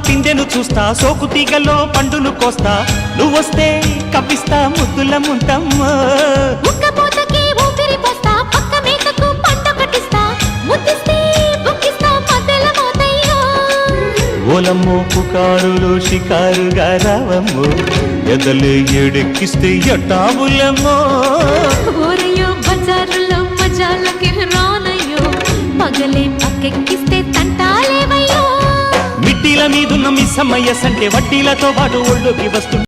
పిందెను చూస్తా సోకు తీగలో పండును కోస్తా నువ్వొస్తే కప్పిస్తా ముద్దుల ముంతమ్మో ఉక్కపోతకి ఊపిరి పోస్తా పక్క మేకకు పంట కట్టిస్తా ముద్దిస్తే బుక్కిస్తా మధ్యల మోతయ్యో ఓలమ్మో పుకారులు షికారుగా రావమ్మో ఎదలే ఎడెక్కిస్తే ఎట్టావులమ్మో ఓరయ్యో బజారులో మజాలకి రానయ్యో పగలే పక్కెక్కిస్తే తంటాలేవయ్యో మిట్టిల మీదున్న మిస్సమ్మయ్య సంటే వడ్డీలతో పాటు ఒళ్ళోకి వస్తుంది